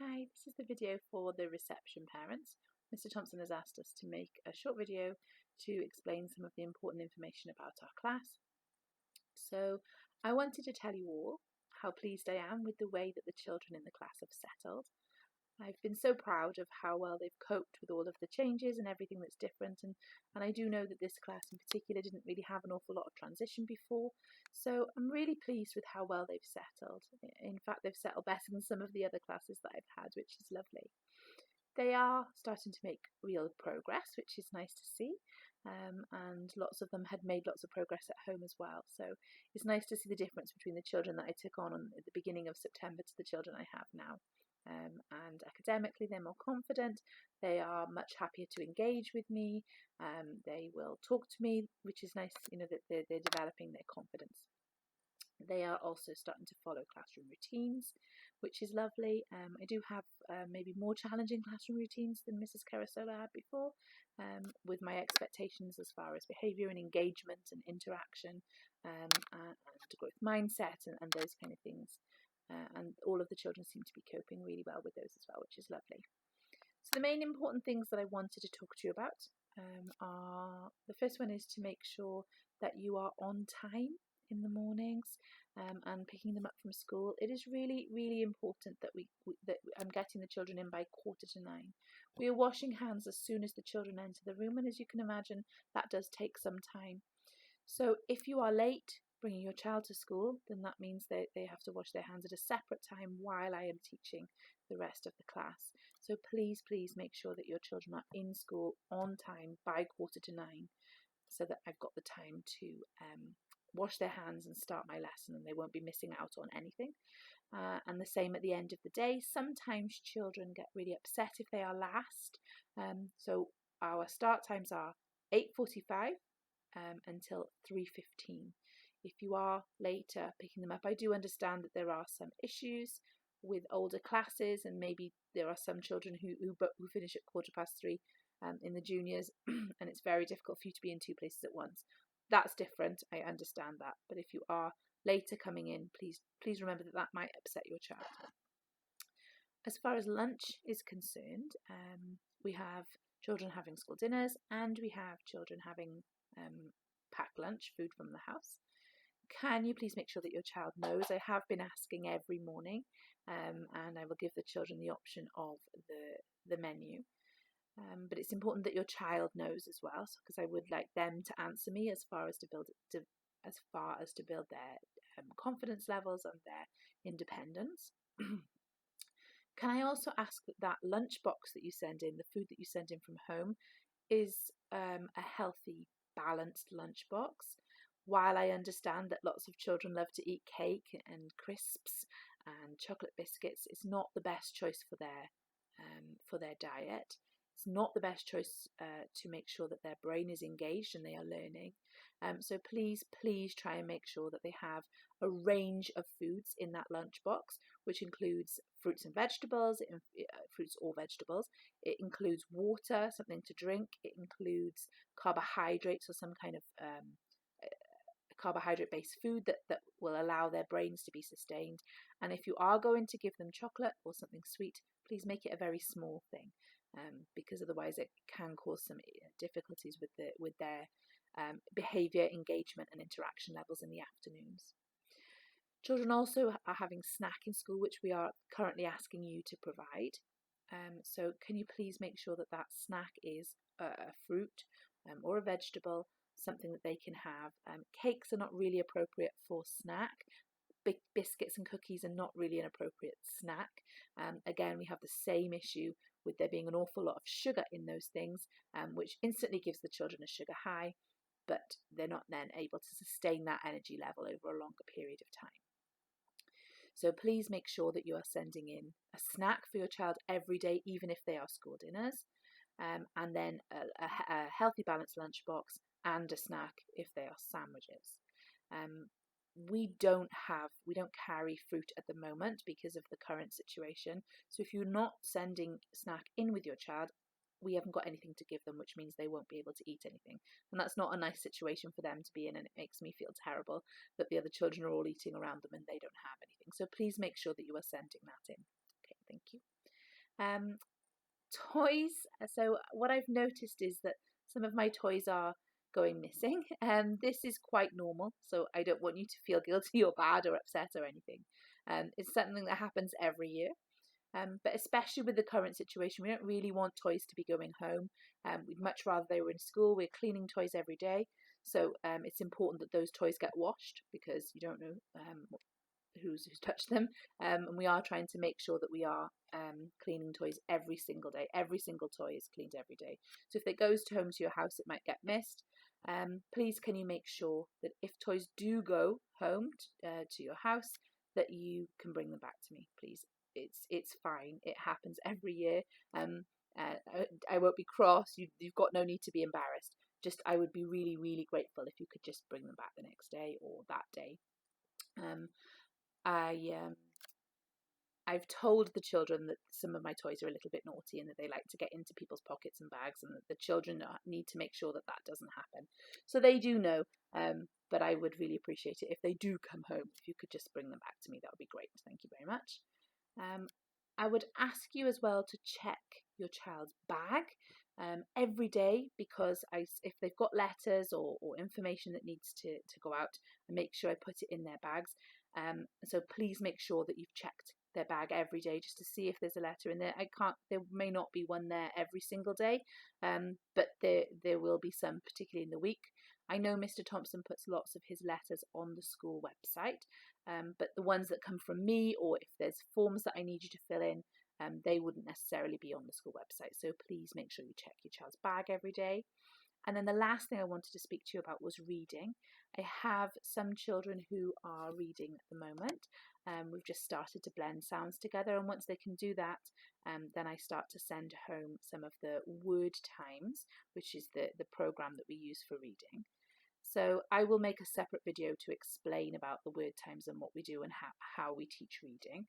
Hi, this is the video for the reception parents. Mr. Thompson has asked us to make a short video to explain some of the important information about our class. So I wanted to tell you all how pleased I am with the way that the children in the class have settled. I've been so proud of how well they've coped with all of the changes and everything that's different, and I do know that this class in particular didn't really have an awful lot of transition before, so I'm really pleased with how well they've settled. In fact, they've settled better than some of the other classes that I've had, which is lovely. They are starting to make real progress, which is nice to see, and lots of them had made lots of progress at home as well, so it's nice to see the difference between the children that I took on at the beginning of September to the children I have now. And academically they're more confident, they are much happier to engage with me, they will talk to me, which is nice, that they're developing their confidence. They are also starting to follow classroom routines, which is lovely. I do have maybe more challenging classroom routines than Mrs. Carasola had before, with my expectations as far as behaviour and engagement and interaction, and growth mindset and those kind of things. And all of the children seem to be coping really well with those as well, which is lovely. So the main important things that I wanted to talk to you about are, the first one is to make sure that you are on time in the mornings and picking them up from school. It is really, really important that I'm getting the children in by 8:45. We are washing hands as soon as the children enter the room, and as you can imagine, that does take some time. So if you are late bringing your child to school, then that means that they have to wash their hands at a separate time while I am teaching the rest of the class. So please, please make sure that your children are in school on time by 8:45, so that I've got the time to wash their hands and start my lesson, and they won't be missing out on anything. And the same at the end of the day. Sometimes children get really upset if they are last. So our start times are 8:45 until 3:15. If you are later picking them up, I do understand that there are some issues with older classes, and maybe there are some children who finish at 3:15 in the juniors, and it's very difficult for you to be in two places at once. That's different, I understand that, but if you are later coming in, please remember that might upset your child. As far as lunch is concerned, we have children having school dinners, and we have children having packed lunch, food from the house. Can you please make sure that your child knows? I have been asking every morning, and I will give the children the option of the menu. But it's important that your child knows as well, because I would like them to answer me as far as to build their confidence levels and their independence. Can I also ask that lunchbox that you send in, the food that you send in from home, is a healthy, balanced lunchbox? While I understand that lots of children love to eat cake and crisps and chocolate biscuits, it's not the best choice for their diet. It's not the best choice to make sure that their brain is engaged and they are learning. So please, please try and make sure that they have a range of foods in that lunchbox, which includes fruits and vegetables, fruits or vegetables. It includes water, something to drink. It includes carbohydrates or some kind of carbohydrate-based food that will allow their brains to be sustained. And if you are going to give them chocolate or something sweet, please make it a very small thing, because otherwise it can cause some difficulties with their behaviour, engagement and interaction levels in the afternoons. Children also are having snack in school, which we are currently asking you to provide. So can you please make sure that snack is a fruit or a vegetable, something that they can have. Cakes are not really appropriate for snack. Biscuits and cookies are not really an appropriate snack. Again, we have the same issue with there being an awful lot of sugar in those things, which instantly gives the children a sugar high, but they're not then able to sustain that energy level over a longer period of time. So please make sure that you are sending in a snack for your child every day, even if they are school dinners, and then a healthy balanced lunchbox and a snack if they are sandwiches. We don't carry fruit at the moment because of the current situation. So if you're not sending snack in with your child, we haven't got anything to give them, which means they won't be able to eat anything. And that's not a nice situation for them to be in, and it makes me feel terrible that the other children are all eating around them and they don't have anything. So please make sure that you are sending that in. Okay, thank you. Toys. So what I've noticed is that some of my toys are going missing. This is quite normal, so I don't want you to feel guilty or bad or upset or anything. It's something that happens every year. But especially with the current situation, we don't really want toys to be going home. We'd much rather they were in school. We're cleaning toys every day, so it's important that those toys get washed, because you don't know who's touched them. And we are trying to make sure that we are cleaning toys every single day. Every single toy is cleaned every day. So if it goes home to your house, it might get missed. Please can you make sure that if toys do go home to your house, that you can bring them back to me, please. It's fine. It happens every year. I won't be cross. You've got no need to be embarrassed. Just I would be really, really grateful if you could just bring them back the next day or that day. I've told the children that some of my toys are a little bit naughty and that they like to get into people's pockets and bags, and that the children need to make sure that that doesn't happen. So they do know, but I would really appreciate it if they do come home. If you could just bring them back to me, that would be great. Thank you very much. I would ask you as well to check your child's bag every day, because if they've got letters or information that needs to go out, I make sure I put it in their bags. So please make sure that you've checked their bag every day just to see if there's a letter in there. There may not be one there every single day, but there will be some, particularly in the week. I know Mr. Thompson puts lots of his letters on the school website, but the ones that come from me, or if there's forms that I need you to fill in, they wouldn't necessarily be on the school website. So please make sure you check your child's bag every day. And then the last thing I wanted to speak to you about was reading. I have some children who are reading at the moment. We've just started to blend sounds together, and once they can do that, then I start to send home some of the word times, which is the program that we use for reading. So I will make a separate video to explain about the word times and what we do and how we teach reading.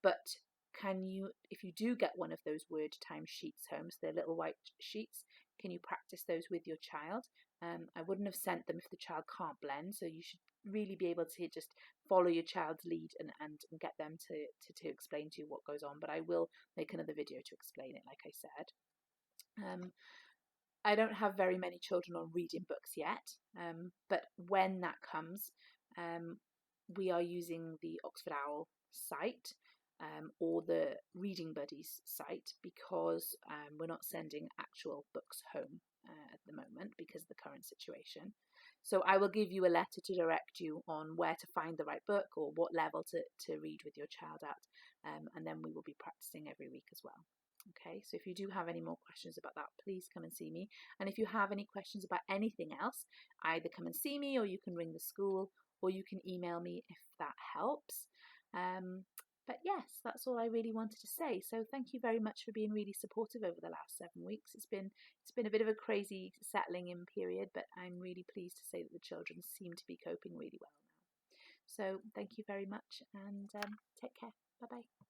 But can you, if you do get one of those word time sheets home, so they're little white sheets, can you practice those with your child? I wouldn't have sent them if the child can't blend, so you should really be able to just follow your child's lead and get them to explain to you what goes on. But I will make another video to explain it, like I said. I don't have very many children on reading books yet, but when that comes, we are using the Oxford Owl site or the Reading Buddies site, because we're not sending actual books home at the moment because of the current situation. So I will give you a letter to direct you on where to find the right book or what level to read with your child at, and then we will be practicing every week as well. Okay, so if you do have any more questions about that, please come and see me. And if you have any questions about anything else, either come and see me, or you can ring the school, or you can email me if that helps. But yes, that's all I really wanted to say. So thank you very much for being really supportive over the last 7 weeks. It's been a bit of a crazy settling in period, but I'm really pleased to say that the children seem to be coping really well now. So thank you very much, and take care. Bye bye.